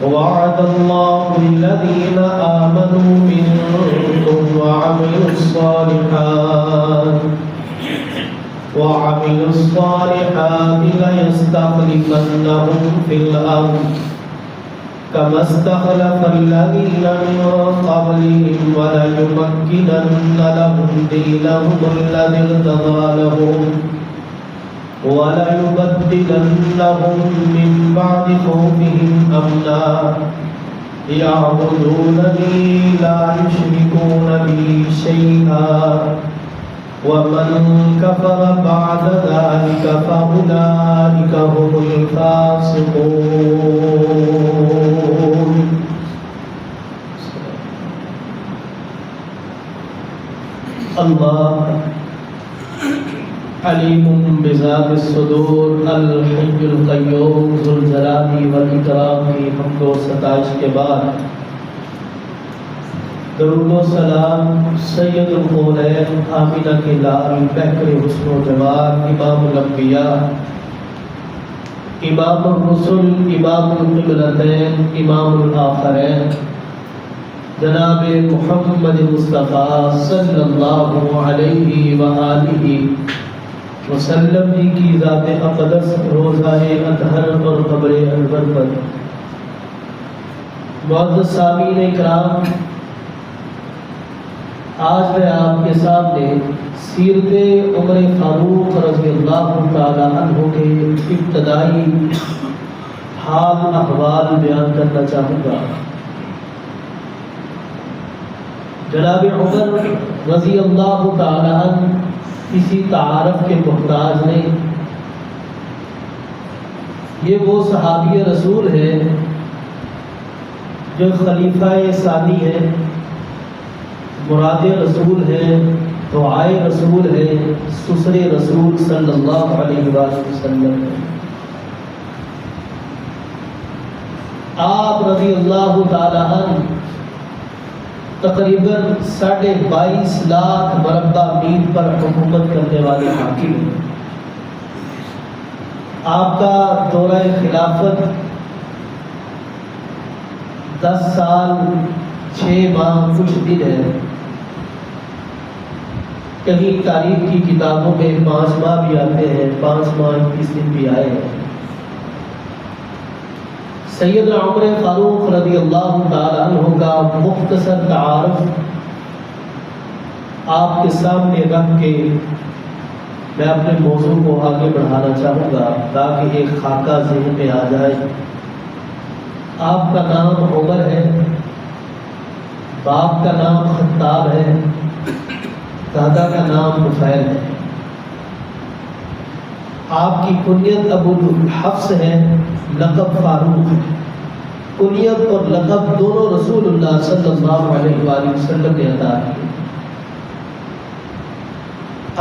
وعد الله الذين آمنوا منكم وعملوا الصالحات ليستخلفنهم في الأرض كما استخلف الذين من قبلهم وليمكنن لهم دينهم الذي ارتضى لهم وليبدلنهم من بعد خوفهم أمنا يعبدونني لا يشركون بي شيئا ومن كفر بعد ذلك فأولئك هم الفاسقون. اللہ علیم بذات الصدور الحی القیوم ذو الجلال والاکرام کی حمد و ستائش کے بعد درود و سلام سید القولین آمینہ کے لال بحر حسن و جمال امام الانبیاء امام الرسل امام القبلتین امام الآخرین جناب محمد مصطفیٰ صلی اللہ علیہ وآلہ وسلم کی ذات اقدس روزہ اطہر اور قبر انور پر معزز سامعین اکرام، آج میں آپ کے سامنے سیرت عمر فاروق رضی اللہ تعالی عنہ کے ابتدائی حال احوال بیان کرنا چاہوں گا۔ جناب عمر رضی اللہ تعالی عنہ کسی تعارف کے محتاج نہیں، یہ وہ صحابی رسول ہیں جو خلیفہ ثانی ہے، مراد رسول ہے، دعائے رسول ہے، سسر رسول صلی اللہ علیہ وآلہ وسلم ہے۔ آپ رضی اللہ تعالی عنہ تقریباً 22.5 لاکھ مربع میل پر حکومت کرنے والے حاکم ہیں۔ آپ کا دورہ خلافت 10 سال 6 ماہ کچھ دن ہے، کہیں تاریخ کی کتابوں میں 5 ماہ بھی آتے ہیں، 5 ماہ 21 دن بھی آئے ہیں۔ سیدنا عمر فاروق رضی اللہ تعالیٰ عنہ کا مختصر تعارف آپ کے سامنے رکھ کے میں اپنے موضوع کو آگے بڑھانا چاہوں گا تاکہ ایک خاکہ ذہن میں آ جائے۔ آپ کا نام عمر ہے، باپ کا نام خطاب ہے، دادا کا نام نفیل ہے۔ آپ کی کنیت ابو حفص ہے، لقب فاروق ہے۔ کنیت اور لقب دونوں رسول اللہ صلی اللہ علیہ وآلہ وسلم نے عطا کیے۔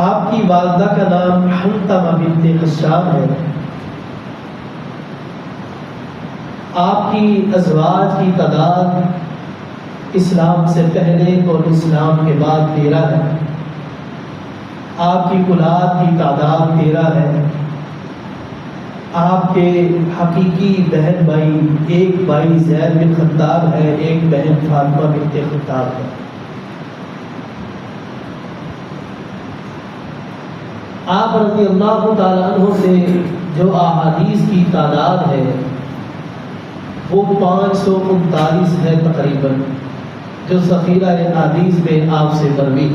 آپ کی والدہ کا نام حنتمہ بنت حشام ہے۔ آپ کی ازواج کی تعداد اسلام سے پہلے اور اسلام کے بعد 13 ہے۔ آپ کی اولاد کی تعداد 13 ہے۔ آپ کے حقیقی بہن بھائی، ایک بھائی زید بن خطاب ہے، ایک بہن فاطمہ بنت خطاب ہے۔ آپ رضی اللہ تعالیٰ عنہ سے جو احادیث کی تعداد ہے وہ 539 ہے تقریباً، جو ذخیرہ حدیث میں آپ سے مروی۔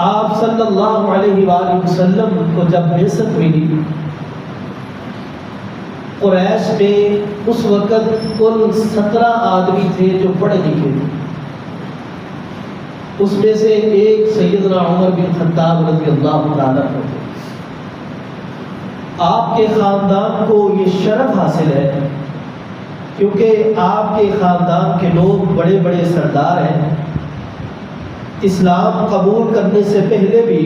آپ صلی اللہ علیہ وآلہ وسلم کو جب بعثت ملی، قریش میں اس وقت کل 17 آدمی تھے جو پڑھے لکھے تھے۔ اس میں سے ایک سیدنا عمر بن خطاب رضی اللہ تعالیٰ عنہ تھے۔ آپ کے خاندان کو یہ شرف حاصل ہے کیونکہ آپ کے خاندان کے لوگ بڑے بڑے سردار ہیں۔ اسلام قبول کرنے سے پہلے بھی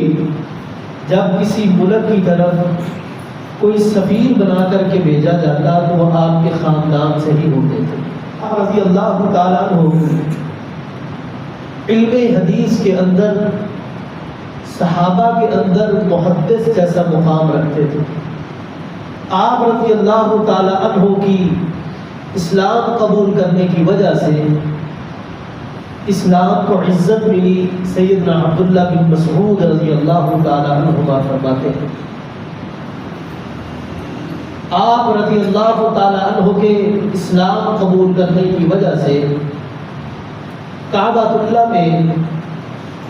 جب کسی ملک کی طرف کوئی سفیر بنا کر کے بھیجا جاتا تو وہ آپ کے خاندان سے ہی ہوتے تھے۔ آپ رضی اللہ تعالیٰ عنہ علم حدیث کے اندر صحابہ کے اندر محدث جیسا مقام رکھتے تھے۔ آپ رضی اللہ تعالیٰ عنہ کی اسلام قبول کرنے کی وجہ سے اسلام کو عزت ملی. سیدنا عبداللہ بن مسعود رضی اللہ تعالیٰ عنہما فرماتے ہیں آپ رضی اللہ تعالیٰ عنہ کے اسلام قبول کرنے کی وجہ سے کعبۃ اللہ میں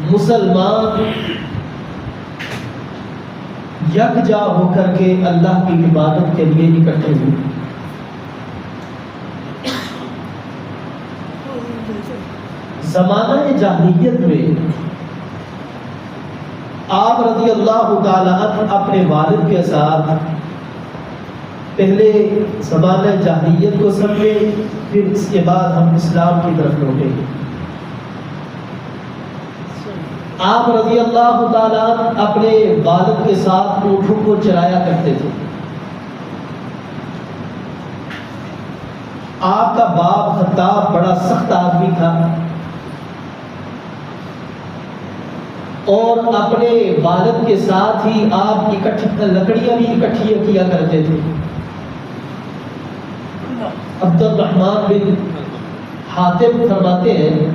مسلمان یکجا ہو کر کے اللہ کی عبادت کے لیے اکٹھے ہوئے. زمانہ جاہلیت میں آپ رضی اللہ تعالیٰ عنہ اپنے والد کے ساتھ پہلے زمانہ جاہلیت کو سمجھے، پھر اس کے بعد ہم اسلام کی طرف لوٹے. آپ رضی اللہ تعالیٰ عنہ اپنے والد کے ساتھ اونٹوں کو چرایا کرتے تھے. آپ کا باپ خطاب بڑا سخت آدمی تھا اور اپنے والد کے ساتھ ہی آپ لکڑیاں بھی اکٹھیاں کیا کرتے تھے. عبد الرحمن بن حاتم فرماتے ہیں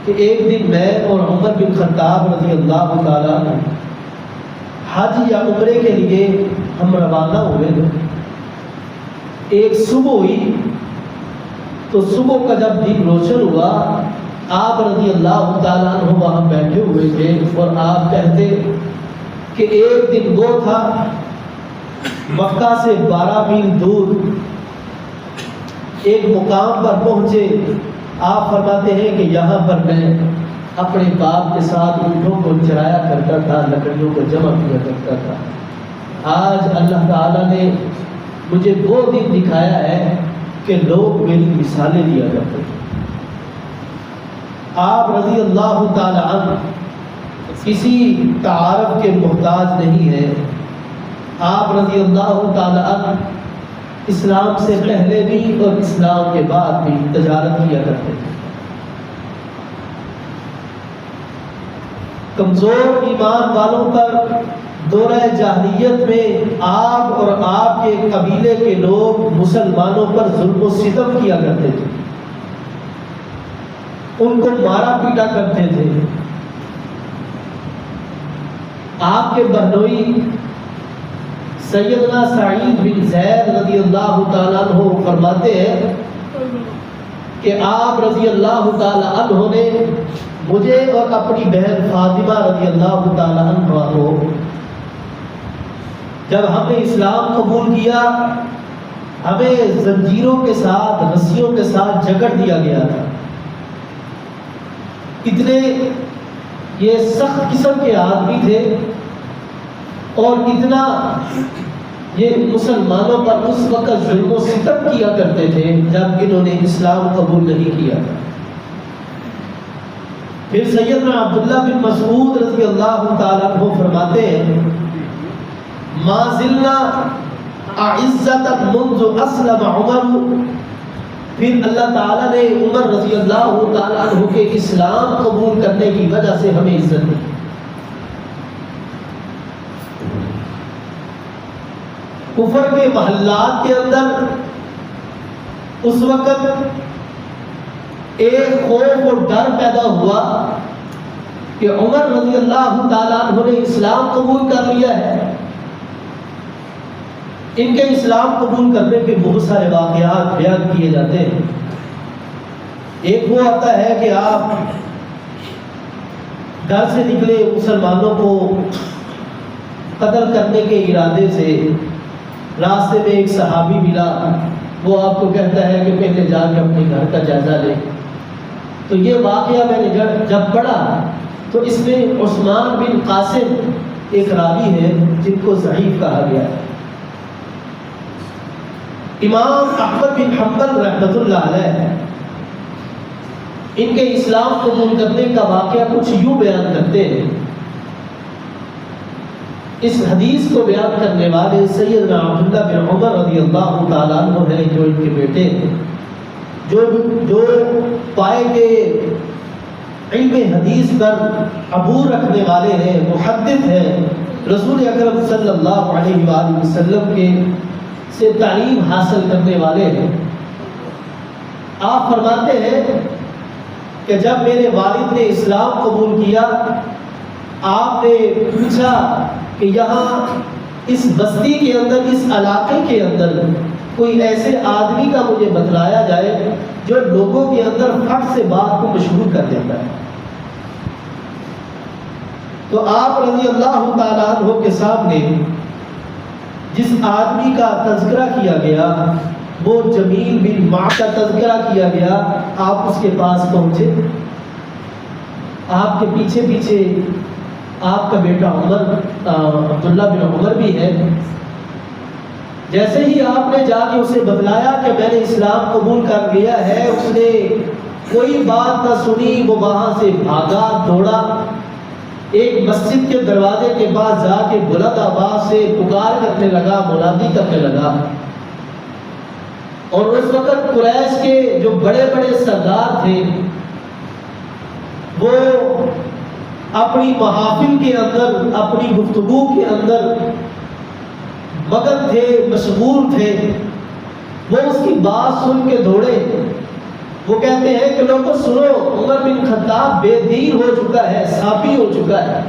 کہ ایک دن میں اور عمر بن خطاب رضی اللہ تعالیٰ عنہ حج یا عمرے کے لیے ہم روانہ ہوئے تھے. ایک صبح ہوئی تو صبح کا جب دن روشن ہوا آپ رضی اللہ تعالیٰ عنہ وہاں بیٹھے ہوئے تھے اور آپ کہتے کہ ایک دن وہ تھا مکہ سے 12 میل دور ایک مقام پر پہنچے. آپ فرماتے ہیں کہ یہاں پر میں اپنے باپ کے ساتھ اونٹوں کو چرایا کرتا تھا، لکڑیوں کو جمع کیا کرتا تھا. آج اللہ تعالیٰ نے مجھے وہ دن دکھایا ہے کہ لوگ میری مثالیں دیا کرتے تھے. آپ رضی اللہ تعالیٰ عنہ کسی تعارف کے محتاج نہیں ہیں. آپ رضی اللہ تعالیٰ عنہ اسلام سے پہلے بھی اور اسلام کے بعد بھی تجارت کیا کرتے تھے. کمزور ایمان والوں پر دورہ جاہلیت میں آپ اور آپ کے قبیلے کے لوگ مسلمانوں پر ظلم و ستم کیا کرتے تھے، ان کو مارا پیٹا کرتے تھے. آپ کے بہنوئی سیدنا سعید بن زید رضی اللہ تعالیٰ عنہ فرماتے ہیں کہ آپ رضی اللہ تعالیٰ عنہ نے مجھے اور اپنی بہن فاطمہ رضی اللہ تعالیٰ عنہ کو جب ہم نے اسلام قبول کیا ہمیں زنجیروں کے ساتھ رسیوں کے ساتھ جکڑ دیا گیا تھا. اتنے یہ سخت قسم کے آدمی تھے اور اتنا یہ مسلمانوں پر اس وقت ظلم و ستم کیا کرتے تھے جب انہوں نے اسلام قبول نہیں کیا تھا. پھر سیدنا عبداللہ بن مسعود رضی اللہ تعالیٰ عنہ فرماتے ہیں ما زلنا اعزتا منذ اسلم عمر. پھر اللہ تعالیٰ نے عمر رضی اللہ تعالیٰ عنہ کے اسلام قبول کرنے کی وجہ سے ہمیں عزت دی. کفر کے محلات کے اندر اس وقت ایک خوف اور ڈر پیدا ہوا کہ عمر رضی اللہ تعالیٰ عنہ نے اسلام قبول کر لیا ہے. ان کے اسلام قبول کرنے کے بہت سارے واقعات بیان کیے جاتے ہیں. ایک وہ آتا ہے کہ آپ گھر سے نکلے مسلمانوں کو قتل کرنے کے ارادے سے، راستے میں ایک صحابی ملا، وہ آپ کو کہتا ہے کہ پہلے جا کے اپنے گھر کا جائزہ لے. تو یہ واقعہ میں نے جب پڑھا تو اس میں عثمان بن قاسم ایک راوی ہے جن کو ضعیف کہا گیا ہے. امام احمد بن حنبل رحمۃ اللہ علیہ ان کے اسلام قبول کرنے کا واقعہ کچھ یوں بیان کرتے ہیں. اس حدیث کو بیان کرنے والے سیدنا عبداللہ بن عمر رضی اللہ تعالیٰ عنہ ہیں جو ان کے بیٹے ہیں، جو پائے کے علم حدیث پر عبور رکھنے والے ہیں، محدث ہیں، رسول اکرم صلی اللہ علیہ وآلہ وسلم کے سے تعلیم حاصل کرنے والے ہیں. آپ فرماتے ہیں کہ جب میرے والد نے اسلام قبول کیا، آپ نے پوچھا کہ یہاں اس بستی کے اندر، اس علاقے کے اندر کوئی ایسے آدمی کا مجھے بتلایا جائے جو لوگوں کے اندر فٹ سے بات کو مشہور کر دیتا ہے۔ تو آپ رضی اللہ تعالیٰ عنہ کے سامنے جس آدمی کا تذکرہ کیا گیا، وہ جمیل بن معد کا تذکرہ کیا گیا، آپ اس کے پاس پہنچے۔ آپ کے پیچھے پیچھے آپ کا بیٹا عمر، عبداللہ بن عمر بھی ہے۔ جیسے ہی آپ نے جا کے اسے بتلایا کہ میں نے اسلام قبول کر لیا ہے، اس نے کوئی بات نہ سنی، وہ وہاں سے بھاگا، دوڑا، ایک مسجد کے دروازے کے پاس جا کے بلند آواز سے پکار کرنے لگا، منادی کرنے لگا۔ اور اس وقت قریش کے جو بڑے بڑے سردار تھے وہ اپنی محافل کے اندر، اپنی گفتگو کے اندر مگن تھے، مشغول تھے۔ وہ اس کی بات سن کے دوڑے۔ وہ کہتے ہیں کہ لوگوں سنو، عمر بن خطاب بے دین ہو چکا ہے، صافی ہو چکا ہے۔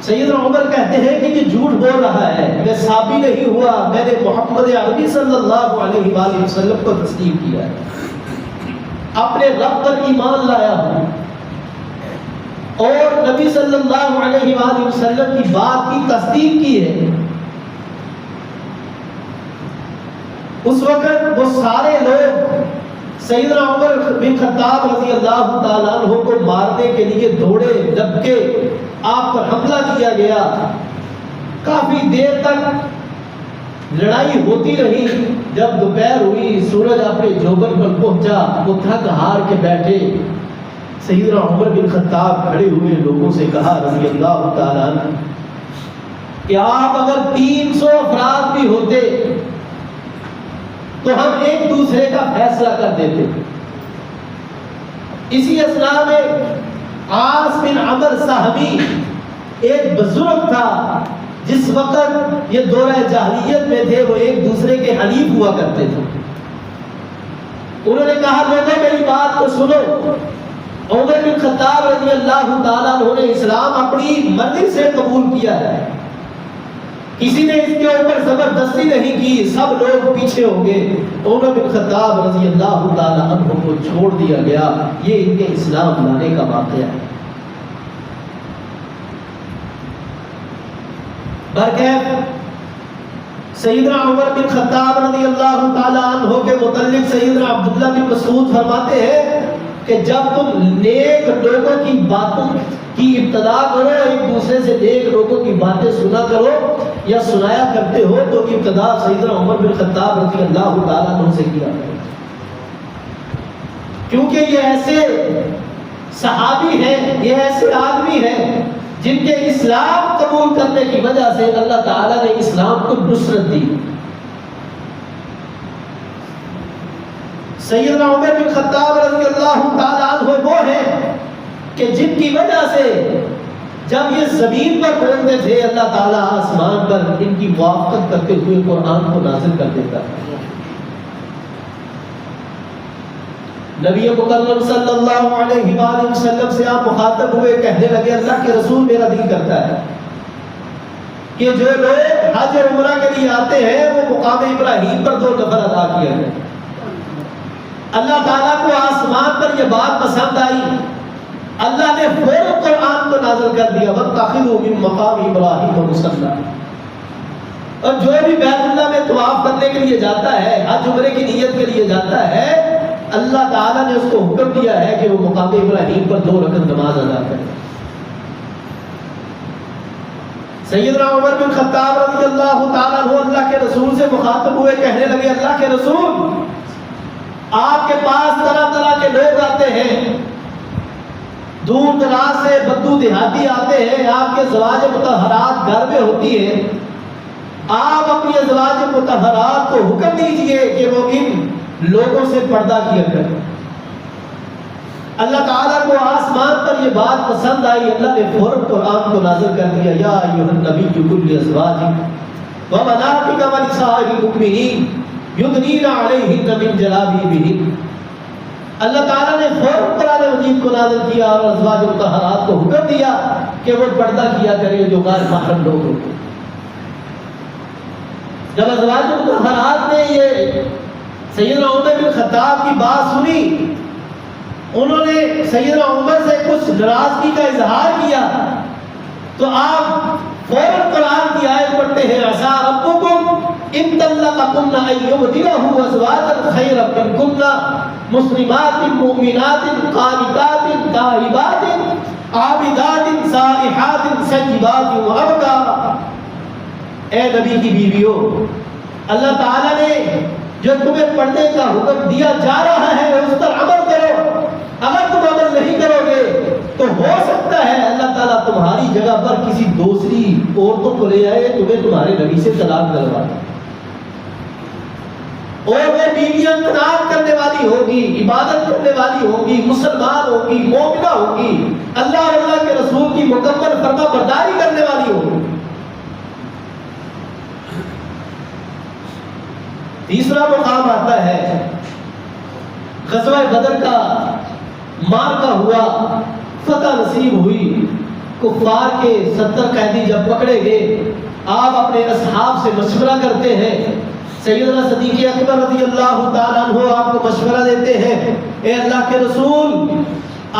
سیدنا عمر کہتے ہیں کہ یہ جھوٹ بول رہا ہے، میں صافی نہیں ہوا، میں نے محمد عربی صلی اللہ علیہ وآلہ وسلم کو تسلیم کیا ہے، اپنے رب پر ایمان لایا ہوں، اور نبی صلی اللہ علیہ وآلہ وسلم کی بات کی تصدیق کی ہے۔ اس وقت وہ سارے لوگ سیدنا عمر بن خطاب رضی اللہ تعالیٰ عنہ کو مارنے کے لیے دوڑے، جبکہ آپ پر حملہ کیا گیا۔ کافی دیر تک لڑائی ہوتی رہی۔ جب دوپہر ہوئی، سورج اپنے جوبن پر پہنچا، وہ تھک ہار کے بیٹھے۔ سیدنا عمر بن خطاب کھڑے ہوئے لوگوں سے کہا رضی اللہ تعالیٰ عنہ کہ آپ اگر 300 افراد بھی ہوتے تو ہم ایک دوسرے کا فیصلہ کر دیتے۔ اسی اثناء میں عاص بن عمر سہمی ایک بزرگ تھا، جس وقت یہ دورہ جاہلیت میں تھے، وہ ایک دوسرے کے حلیف ہوا کرتے تھے۔ انہوں نے کہا لوگوں میری بات کو سنو، عمر بن خطاب رضی اللہ تعالیٰ عنہ نے اسلام اپنی مرضی سے قبول کیا ہے، کسی نے اس کے اوپر زبردستی نہیں کی، سب لوگ پیچھے ہوں گے۔ عمر بن خطاب رضی اللہ تعالیٰ عنہ کو چھوڑ دیا گیا۔ یہ ان کے اسلام لانے کا واقعہ ہے۔ برکیف سیدنا عمر بن خطاب رضی اللہ تعالیٰ عنہ کے متعلق سیدنا عبداللہ بن مسعود فرماتے ہیں کہ جب تم نیک لوگوں کی باتوں کی ابتدا کرو، ایک دوسرے سے نیک لوگوں کی باتیں سنا کرو یا سنایا کرتے ہو، تو ابتدا سیدنا عمر بن خطاب رضی اللہ تعالیٰ عنہ سے کیا کرو، کیونکہ یہ ایسے صحابی ہیں، یہ ایسے آدمی ہیں جن کے اسلام قبول کرنے کی وجہ سے اللہ تعالیٰ نے اسلام کو نصرت دی۔ سیدنا عمر بن خطاب رضی اللہ تعالیٰ عنہ وہ ہیں کہ جن کی وجہ سے جب یہ زمین پر بولتے تھے، اللہ تعالیٰ آسمان پر ان کی موافقت کرتے ہوئے قرآن کو نازل کر دیتا ہے۔ نبی مکرم صلی اللہ علیہ وآلہ وسلم سے آپ مخاطب ہوئے، کہنے لگے اللہ کے رسول میرا دل کرتا ہے کہ جو لوگ حج اور عمرہ کے لیے آتے ہیں وہ مقام ابراہیم پر 2 نفل ادا کیا جائے۔ اللہ تعالیٰ کو آسمان پر یہ بات پسند آئی، اللہ نے فوراً قرآن کو نازل کر دیا، وَاتَّخِذُوا مِن مَّقَامِ إِبْرَاهِيمَ مُصَلًّى۔ اور جو بھی بیت اللہ میں طواف کرنے کے لیے جاتا ہے، حج عمرے کی نیت کے لیے جاتا ہے، اللہ تعالیٰ نے اس کو حکم دیا ہے کہ وہ مقام ابراہیم پر 2 رکعت نماز ادا کرے۔ سیدنا عمر بن خطاب رضی اللہ تعالیٰ عنہ اللہ کے رسول سے مخاطب ہوئے، کہنے لگے اللہ کے رسول آپ کے پاس طرح طرح کے لوگ آتے ہیں، دور دراز سے بدو دیہاتی آتے ہیں، آپ کے ازواج مطہرات گھر میں ہوتی ہیں، آپ اپنی ازواج مطہرات کو حکم دیجئے کہ وہ ان لوگوں سے پردہ کیا کریں۔ اللہ تعالیٰ کو آسمان پر یہ بات پسند آئی، اللہ نے فوراً قرآن کو نازل کر دیا، یا ایھا النبی قل لازواجک وبناتک ونساء المؤمنین یدنین علیہن من جلابیبہن۔ اللہ تعالیٰ نے فوراً قرآن مجید کو نازل کیا اور ازواج مطہرات کو حکم دیا کہ وہ پردہ کیا کرے جو غیر محرم لوگ ہوتے۔ جب ازواج مطہرات نے یہ سیدنا عمر بن خطاب کی بات سنی، انہوں نے سیدنا عمر سے کچھ ناراضگی کا اظہار کیا، تو آپ فوراً قرآن کی آیت پڑھتے ہیں عسیٰ ربکم ان طلقکن ان یبدلہ ازواجا خیرا منکن مسلمات مؤمنات قانتات تائبات عابدات سائحات سجدات وابکارا۔ اے نبی کی بیویوں، اللہ تعالیٰ نے جو تمہیں پڑھنے کا حکم دیا جا رہا ہے اس پر عمل کرو۔ اگر تم عمل نہیں کرو گے تو ہو سکتا ہے اللہ تعالیٰ تمہاری جگہ پر کسی دوسری عورتوں کو لے آئے، تمہیں تمہارے نبی سے طلاق دلوا دے، اور وہ بیویاں قناعت کرنے والی ہوگی، عبادت کرنے والی ہوگی، مسلمان ہوگی، مومنہ ہوگی، اللہ اور اللہ کے رسول کی مکمل فرما برداری کرنے والی ہوگی۔ تیسرا مقام آتا ہے غزوہ بدر کا معرکہ ہوا، فتح نصیب ہوئی، کفار کے 70 قیدی جب پکڑے گئے، آپ اپنے اصحاب سے مشورہ کرتے ہیں۔ سیدنا صدیق اکبر رضی اللہ تعالیٰ عنہ آپ کو مشورہ دیتے ہیں، اے اللہ کے رسول،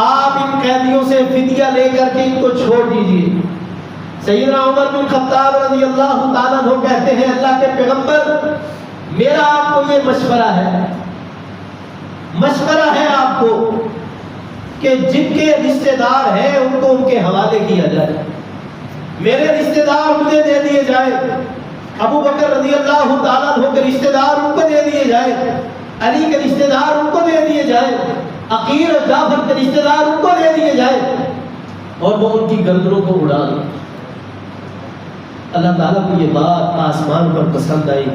آپ ان قیدیوں سے فدیہ لے کر کے ان کو چھوڑ دیجئے۔ سیدنا عمر بن خطاب رضی اللہ تعالیٰ عنہ کہتے ہیں، اللہ کے پیغمبر، میرا آپ کو یہ مشورہ ہے آپ کو کہ جن کے رشتہ دار ہیں ان کو ان کے حوالے کیا جائے، میرے رشتہ دار مجھے دے دیے جائے، ابو بکر رضی اللہ تعالیٰ عنہ کے رشتہ دار ان کو دے دیے جائے، علی کے رشتہ دار ان کو دے دیے جائے، عقیل اور جعفر کے رشتہ دار ان کو دے دیے جائے، اور وہ ان کی گردنوں کو اڑا دیں۔ اللہ تعالیٰ کو یہ بات آسمان پر پسند آئی،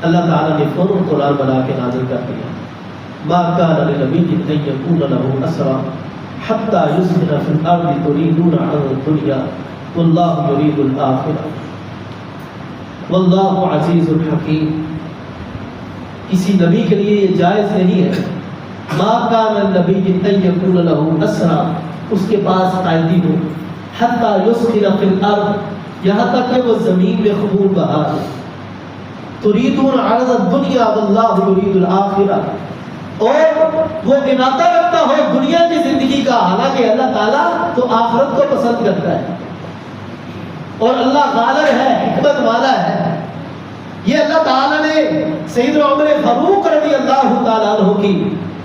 اللہ تعالیٰ نے فوراً قرآن بنا کے نازل کر دیا، ما كان لنبي ان يكون له اسرى حتى يسخن في الارض تريدون عرض الدنيا والله يريد الاخره والله عزيز حكيم۔ کسی نبی کے لیے یہ جائز نہیں ہے، ما كان لنبي ان يكون له اسرى، اس کے پاس قیدی ہو، حتى يسخن في الارض، یہاں تک کہ وہ زمین میں خون بہا دے، تريدون عرض الدنيا والله يريد الاخره، اور وہ ارادہ رکھتا ہو دنیا کی زندگی کا، حالانکہ اللہ تعالیٰ تو آخرت کو پسند کرتا ہے، اور اللہ غالب ہے، حکمت والا ہے۔ یہ اللہ تعالیٰ نے سیدنا عمر فاروق رضی اللہ تعالیٰ عنہ کی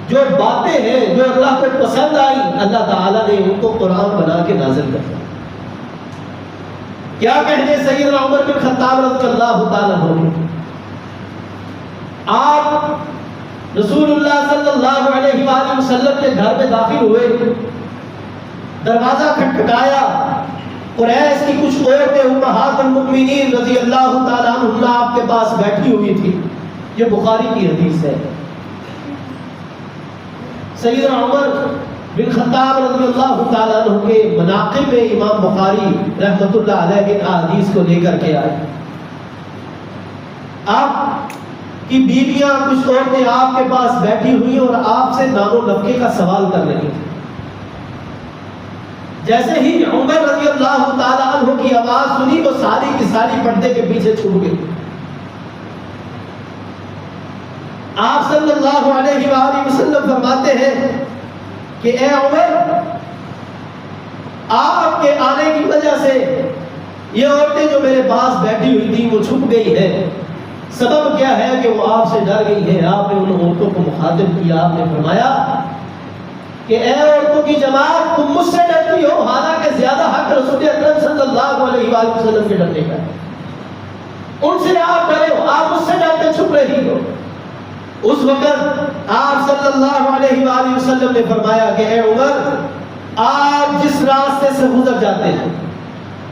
جو باتیں ہیں جو اللہ کو پسند آئی، اللہ تعالیٰ نے ان کو قرآن بنا کے نازل کر دیا۔ کیا کہنے سیدنا عمر بن خطاب رضی اللہ تعالیٰ عنہ، آپ رسول اللہ صلی اللہ علیہ وآلہ وسلم کے گھر میں داخل ہوئے، دروازہ کھٹکھٹایا، قریش کی کچھ عورتیں امہات المؤمنین رضی اللہ تعالیٰ عنہ آپ کے پاس بیٹھی ہوئی تھی، یہ بخاری کی حدیث ہے۔ سیدنا عمر بن خطاب رضی اللہ تعالیٰ عنہ کے مناقب میں امام بخاری رحمۃ اللہ علیہ ان حدیث کو لے کر کے آئے۔ آپ کی بیویاں کچھ عورتیں آپ کے پاس بیٹھی ہوئی اور آپ سے دان و نفقے کا سوال کر رہی تھی۔ جیسے ہی عمر رضی اللہ تعالیٰ عنہ کی آواز سنی وہ ساری کی ساری پردے کے پیچھے چھپ گئی۔ آپ صلی اللہ علیہ وآلہ وسلم فرماتے ہیں کہ اے عمر، آپ کے آنے کی وجہ سے یہ عورتیں جو میرے پاس بیٹھی ہوئی تھی وہ چھپ گئی ہیں۔ سبب کیا ہے کہ وہ آپ سے ڈر گئی ہے۔ آپ نے ان عورتوں کو مخاطب کیا، آپ نے فرمایا کہ اے عورتوں کی جماعت، تم مجھ سے ڈرتی ہو، حالانکہ زیادہ حق رسول اکرم صلی اللہ علیہ وآلہ وسلم کے ڈرنے کا ہے۔ ان سے آپ ڈرے ہو، آپ مجھ سے ڈر کے چھپ رہی ہو۔ اس وقت آپ صلی اللہ علیہ وآلہ وسلم نے فرمایا کہ اے عمر، آپ جس راستے سے گزر جاتے ہیں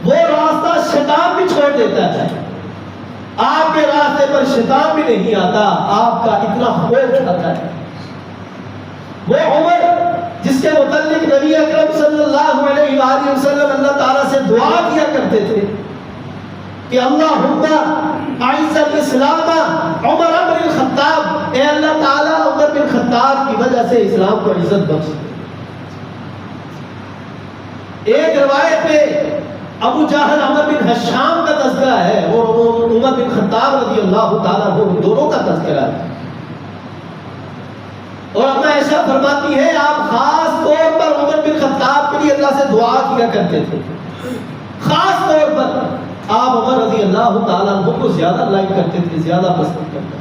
وہ راستہ شیطان بھی چھوڑ دیتا ہے، آپ کے راستے پر شیطان بھی نہیں آتا، آپ کا اتنا خوف آتا ہے۔ وہ عمر جس کے متعلق نبی اکرم صلی اللہ علیہ وآلہ وسلم اللہ تعالیٰ سے دعا کیا کرتے تھے کہ اللہم اعز الاسلام عمر بن الخطاب وجہ سے اسلام کو عزت بخش دی۔ ایک روایت میں ابو جہل عمر بن حشام کا تذکرہ ہے اور عمر بن خطاب رضی اللہ تعالیٰ عنہ دونوں کا تذکرہ ہے، اور اما عائشہ فرماتی ہے آپ خاص طور پر عمر بن خطاب کے لیے اللہ سے دعا کیا کرتے تھے، خاص طور پر آپ عمر رضی اللہ تعالیٰ عنہ کو زیادہ لائک کرتے تھے، زیادہ پسند کرتے تھے۔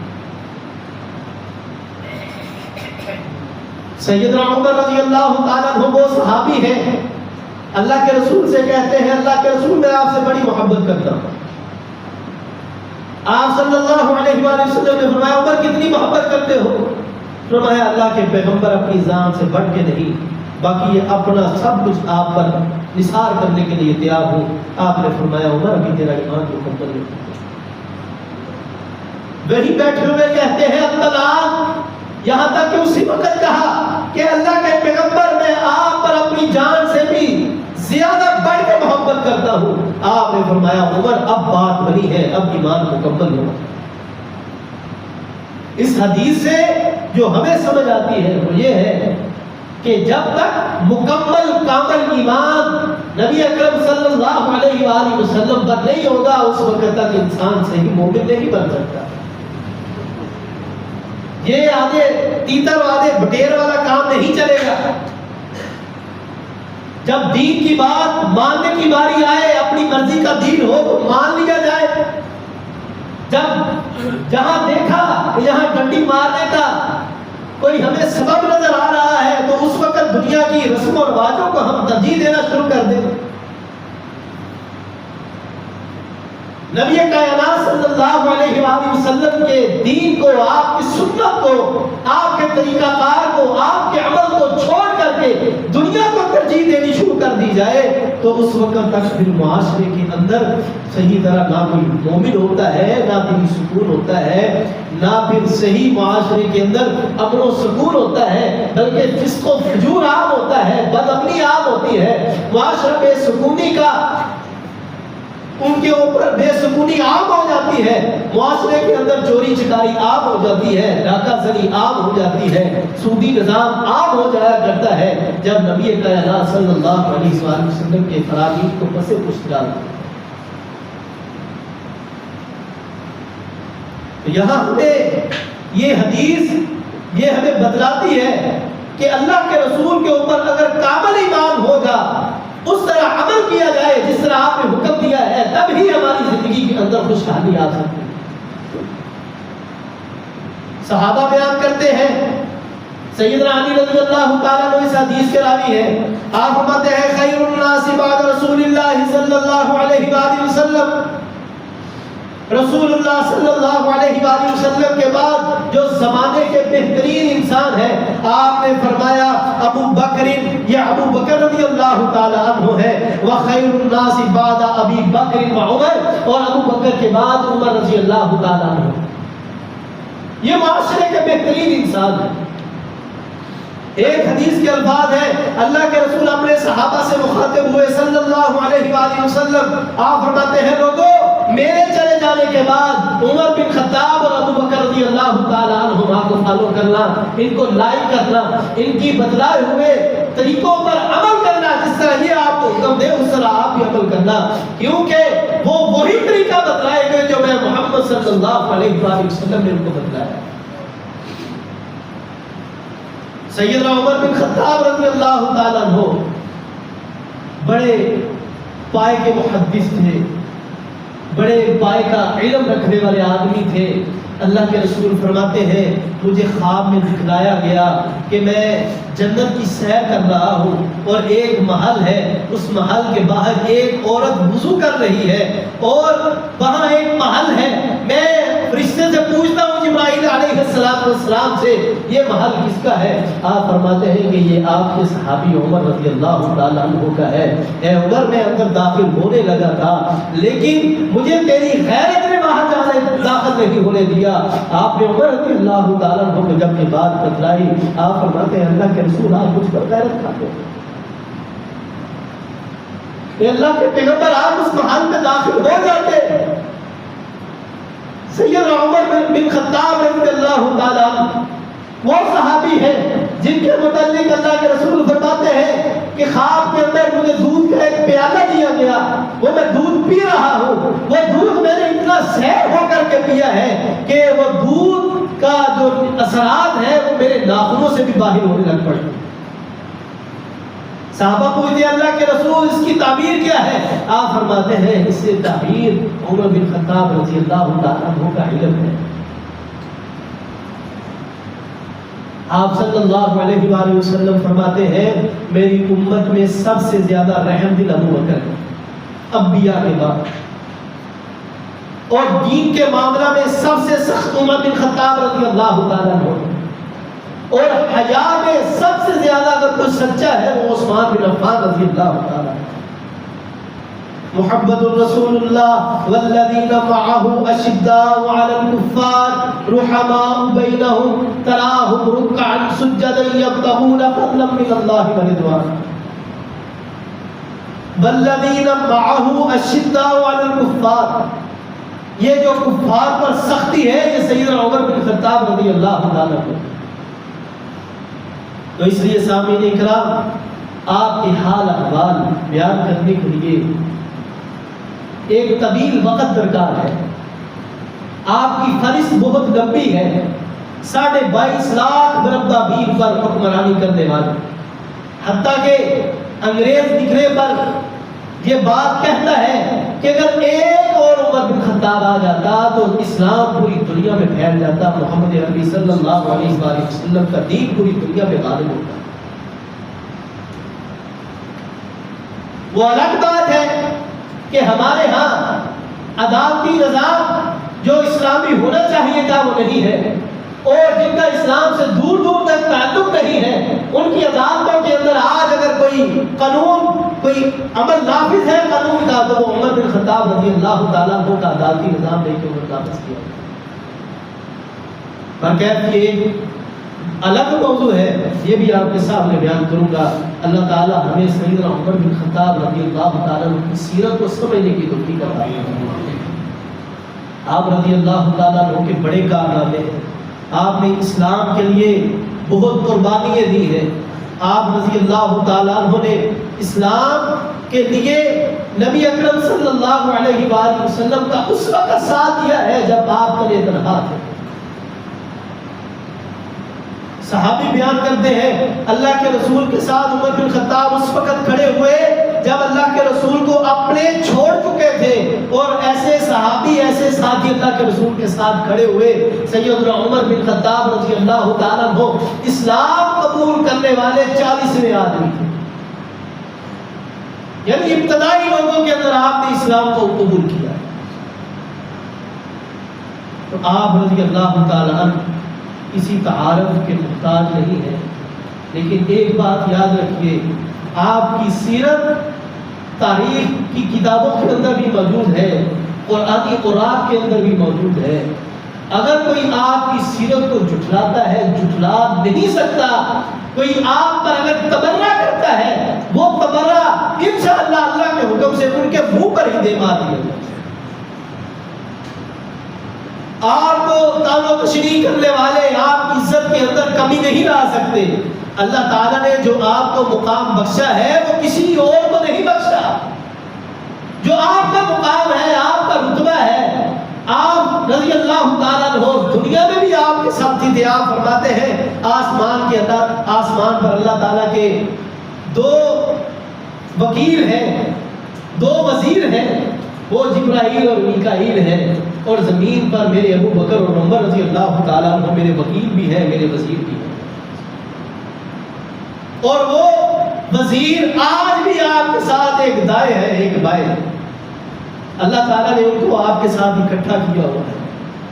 سیدنا عمر رضی اللہ تعالیٰ عنہ وہ صحابی ہیں، اللہ کے رسول سے کہتے ہیں اللہ کے رسول میں آپ سے بڑی محبت کرتا ہوں۔ آپ صلی اللہ علیہ وآلہ وسلم نے فرمایا عمر کتنی محبت کرتے ہو؟ فرمایا اللہ کے پیغمبر اپنی جان سے بڑھ کے نہیں، باقی یہ اپنا سب کچھ آپ پر نثار کرنے کے لیے تیار ہوں۔ آپ نے فرمایا عمر ابھی تیرا ایمان مکمل نہیں۔ وہی بیٹھے ہوئے کہتے ہیں الطلاق، یہاں تک کہ اسی وقت کہا کہ اللہ کے پیغمبر میں آپ پر اپنی جان سے بھی زیادہ بڑھ کے محبت کرتا ہوں۔ آپ نے فرمایا عمر اب بات بنی ہے، اب ایمان مکمل ہو۔ اس حدیث سے جو ہمیں سمجھ آتی ہے وہ یہ ہے کہ جب تک مکمل کامل ایمان نبی اکرم صلی اللہ علیہ وآلہ وسلم پر نہیں ہوگا اس وقت تک انسان صحیح مومن نہیں بن سکتا۔ یہ آدھے تیتر آدھے بٹیر والا کام نہیں چلے گا۔ جب دین کی بات ماننے کی باری آئے، اپنی مرضی کا دین ہو تو مان لیا جائے۔ جب جہاں دیکھا کہ یہاں ڈنڈی مارنے کا کوئی ہمیں سبب نظر آ رہا ہے تو اس وقت دنیا کی رسم و رواجوں کو ہم ترجیح دینا شروع کر دیں۔ نبی کائنات صلی اللہ علیہ وآلہ وسلم کے دین کو، آپ کی سنت کو، آپ کے طریقہ کار کو، آپ کے عمل کو چھوڑ کر کے دنیا کو ترجیح دینی شروع کر دی جائے تو اس وقت تک پھر معاشرے کے اندر صحیح طرح نہ کوئی مومن ہوتا ہے، نہ دلی سکون ہوتا ہے، نہ پھر صحیح معاشرے کے اندر امن و سکون ہوتا ہے، بلکہ فسق و فجور عام ہوتا ہے، بد امنی عام ہوتی ہے، معاشرہ بے سکونی کا ان کے اوپر بے سکونی عام ہو جاتی ہے، معاشرے کے اندر چوری چکاری عام ہو جاتی ہے، ڈاکہ زنی عام ہو جاتی ہے، سودی نظام عام ہو جایا کرتا ہے جب نبی کائنات صلی اللہ علیہ وسلم کے فرامین کو پس پشت ڈالتے ہیں۔ یہاں ہمیں یہ حدیث یہ ہمیں بتلاتی ہے کہ اللہ کے رسول کے اوپر اگر کامل ایمان ہوگا، اس طرح عمل کیا جائے جس طرح آپ نے حکم دیا ہے، تب ہی ہماری زندگی کے اندر خوشحالی آ سکتی ہے۔ صحابہ بیان کرتے ہیں، سیدنا علی رضی اللہ تعالیٰ عنہ اس حدیث کے راوی ہیں، آپ فرماتے ہیں خیر الناس بعد رسول اللہ صلی اللہ علیہ وآلہ وسلم، رسول اللہ صلی اللہ علیہ وآلہ وسلم کے بعد جو زمانے کے بہترین انسان ہیں، آپ نے فرمایا ابو بکر، یہ ابو بکر رضی اللہ تعالیٰ عنہ ہے، وخیر الناس بعد ابی بکر وعمر، اور ابو بکر کے بعد عمر رضی اللہ تعالیٰ عنہ۔ یہ معاشرے کے بہترین انسان ہیں۔ ایک حدیث کے الفاظ ہے، اللہ کے رسول اپنے صحابہ سے مخاطب ہوئے صلی اللہ علیہ وآلہ وسلم، آپ فرماتے ہیں لوگوں میرے چلے جانے کے بعد عمر بن خطاب اور ابو بکر رضی اللہ تعالیٰ عنہما کو فالو کرنا، ان کو لائک کرنا، ان کی بتلائے ہوئے طریقوں پر عمل کرنا، جس طرح یہ آپ کو حکم دے اس طرح آپ بھی عمل کرنا، کیونکہ وہ وہی طریقہ بتلائے گئے جو میں محمد صلی اللہ علیہ وآلہ وسلم نے ان کو بتلایا۔ سیدنا عمر بن خطاب رضی اللہ تعالیٰ عنہ بڑے پائے کے محدث تھے، بڑے پائے کا علم رکھنے والے آدمی تھے۔ اللہ کے رسول فرماتے ہیں مجھے خواب میں دکھلایا گیا کہ میں جنت کی سیر کر رہا ہوں اور ایک محل ہے، اس محل کے باہر ایک عورت وضو کر رہی ہے اور وہاں ایک محل ہے، میں فرشتے سے پوچھتا ہوں جبرائیل علیہ السلام سے یہ محل کس کا ہے؟ آپ فرماتے ہیں کہ یہ آپ کے صحابی عمر رضی اللہ تعالیٰ عنہ کا ہے۔ اے عمر میں اندر داخل ہونے لگا تھا لیکن مجھے تیری غیرت نے وہاں داخل نہیں ہونے دیا۔ آپ نے عمر رضی اللہ تعالیٰ عنہ کو جب یہ بات بتلائی، آپ فرماتے ہیں اللہ کے رسول آپ مجھ پر غیرت کھاتے ہیں، اے اللہ کے پیغمبر آپ اس محل میں داخل ہو جاتے۔ سیدنا عمر بن خطاب رضی اللہ تعالیٰ عنہ وہ صحابی ہے جن کے متعلق اللہ کے رسول فرماتے ہیں کہ خواب کے اندر مجھے دودھ کا ایک پیالہ دیا گیا، وہ میں دودھ پی رہا ہوں، وہ دودھ میں نے اتنا سیر ہو کر کے پیا ہے کہ وہ دودھ کا جو اثرات ہے وہ میرے ناخنوں سے بھی باہر ہونے لگ پڑے۔ صحابہ پوچھتے ہیں اللہ کے رسول اس کی تعبیر کیا ہے؟ آپ فرماتے ہیں اس سے تعبیر عمر بن خطاب رضی اللہ تعالیٰ عنہ کا علم ہے۔ آپ صلی اللہ علیہ وآلہ وسلم فرماتے ہیں میری امت میں سب سے زیادہ رحم دل ابو بکر ہے انبیاء کے بعد، اور دین کے معاملہ میں سب سے سخت عمر بن خطاب رضی اللہ تعالیٰ عنہ، اور حیا میں سب سے زیادہ اگر کوئی سچا ہے وہ عثمان بن عفان رضی اللہ تعالیٰ عنہ۔ محمد الرسول اللہ والذین معه اشداء علی الکفار رحماء بینہم تراہم رکعا سجدا یبتغون فضلا من اللہ ورضوانا، والذین معه اشداء علی الکفار، یہ جو کفار پر سختی ہے یہ سیدنا عمر بن خطاب رضی اللہ تعالیٰ عنہ۔ تو اس لیے سامعین اکرام آپ کے حال احوال بیان کرنے کے لیے ایک طویل وقت درکار ہے۔ آپ کی فہرست بہت لمبی ہے، 22.5 لاکھ مربع میل پر حکمرانی کرنے والے، حتیٰ کہ انگریز نکلے پر یہ بات کہتا ہے کہ اگر ایک اور عمر بن خطاب آ جاتا تو اسلام پوری دنیا میں پھیل جاتا، محمد عربی صلی اللہ علیہ وآلہ وسلم کا دین پوری دنیا میں غالب ہوتا۔ وہ الگ بات ہے کہ ہمارے ہاں عدالتی نظام جو اسلامی ہونا چاہیے تھا وہ نہیں ہے، اور جن کا اسلام سے دور دور تک تعلق نہیں ہے ان کی عدالتوں کے اندر آج اگر کوئی قانون کوئی عمل نافذ ہے قانون کا تو وہ عمر بن خطاب رضی اللہ تعالیٰ عنہ کا عدالتی نظام لے کے نافذ کیا۔ برکت یہ ایک الگ موضوع ہے، یہ بھی آپ کے سامنے بیان کروں گا۔ اللہ تعالیٰ ہمیں سیدنا عمر بن خطاب رضی اللہ تعالیٰ عنہ کی سیرت کو سمجھنے کی توفیق عطا فرمائے۔ آپ رضی اللہ تعالیٰ عنہ کے بڑے کارنامے ہیں، آپ نے اسلام کے لیے بہت قربانیاں دی ہیں۔ آپ رضی اللہ تعالیٰ عنہ نے اسلام کے لیے نبی اکرم صلی اللہ علیہ وآلہ وسلم کا اس وقت ساتھ دیا ہے جب آپ تلے تنہا تھے۔ صحابی بیان کرتے ہیں اللہ کے رسول کے ساتھ عمر بن خطاب اس وقت کھڑے ہوئے جب اللہ کے رسول کو اپنے چھوڑ چکے تھے، اور ایسے صحابی ایسے ساتھی اللہ کے رسول کے ساتھ کھڑے ہوئے سیدنا عمر بن خطاب رضی اللہ تعالیٰ عنہ اسلام قبول کرنے والے 40ویں آدمی تھے، یعنی ابتدائی لوگوں کے اندر آپ نے اسلام کو قبول کیا۔ تو آپ رضی اللہ تعالیٰ عنہ کسی تعارف کے محتاج نہیں ہے، لیکن ایک بات یاد رکھیے، آپ کی سیرت تاریخ کی کتابوں کے اندر بھی موجود ہے، قرآنی اوراق کے اندر بھی موجود ہے۔ اگر کوئی آپ کی سیرت کو جھٹلاتا ہے، جھٹلا نہیں سکتا۔ کوئی آپ پر اگر تبرہ کرتا ہے، وہ تبرہ انشاءاللہ اللہ کے حکم سے ان کے منہ پر ہی دے مار دیا جائے۔ آپ کو تان و تشریح کرنے والے آپ کی عزت کے اندر کمی نہیں لا سکتے۔ اللہ تعالیٰ نے جو آپ کو مقام بخشا ہے وہ کسی اور کو نہیں بخشا۔ جو آپ کا مقام ہے، آپ کا رتبہ ہے، آپ رضی اللہ تعالیٰ عنہ دنیا میں بھی آپ کے ساتھی تھے۔ آپ فرماتے ہیں آسمان پر اللہ تعالیٰ کے 2 وکیل ہیں، 2 وزیر ہیں، وہ جبرائیل اور میکائیل ہیں، اور زمین پر میرے ابو بکر اور عمر رضی اللہ تعالیٰ عنہ میرے وکیل بھی ہیں، میرے وزیر بھی ہیں۔ اور وہ وزیر آج بھی آپ کے ساتھ ایک دائیں ہے ایک بائیں ہے۔ اللہ تعالیٰ نے ان کو آپ کے ساتھ اکٹھا کیا ہوا ہے۔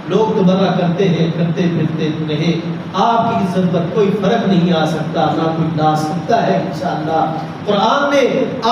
لوگ تبرہ کرتے ہیں، کرتے پھرتے رہے، آپ کی عزت پر کوئی فرق نہیں آ سکتا، نہ کوئی لا سکتا ہے انشاءاللہ۔ قرآن نے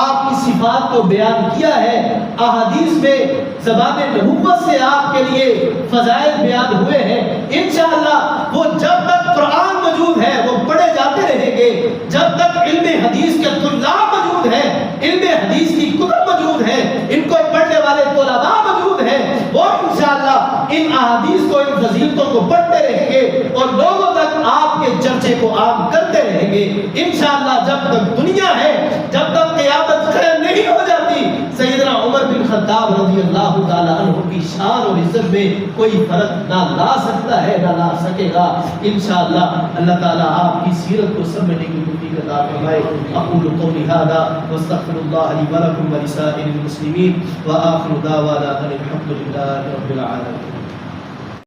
آپ کی صفات کو بیان کیا ہے، احادیث میں زبان نبوت سے آپ کے لیے فضائل بیان ہوئے ہیں۔ انشاءاللہ وہ جب تک قرآن موجود ہے وہ پڑھے جاتے رہیں گے، جب تک علم حدیث کے طلاب موجود ہیں، علم حدیث کی کتب موجود ہیں، ان کو پڑھنے والے طلباء موجود ہیں، وہ انشاءاللہ ان احادیث احادیث کو، ان فضیلتوں کو پڑھتے رہیں گے اور لوگوں تک آپ کے چرچے کو عام کرتے رہیں گے، انشاءاللہ جب تک دنیا ہے، جب تک قیامت قائم نہیں ہو جاتی، سیدنا عمر بن خطاب رضی اللہ تعالیٰ عنہ کی شان اور عزت میں کوئی فرق نہ لا سکتا ہے، نہ لا سکے گا انشاءاللہ۔ اللہ تعالیٰ آپ کی سیرت کو سمجھنے کی توفیق عطا فرمائے۔ اقول قولی ھذا واستغفر اللہ لی ولکم ولسائر المسلمین وآخر دعوانا ان الحمد للہ رب العالمین۔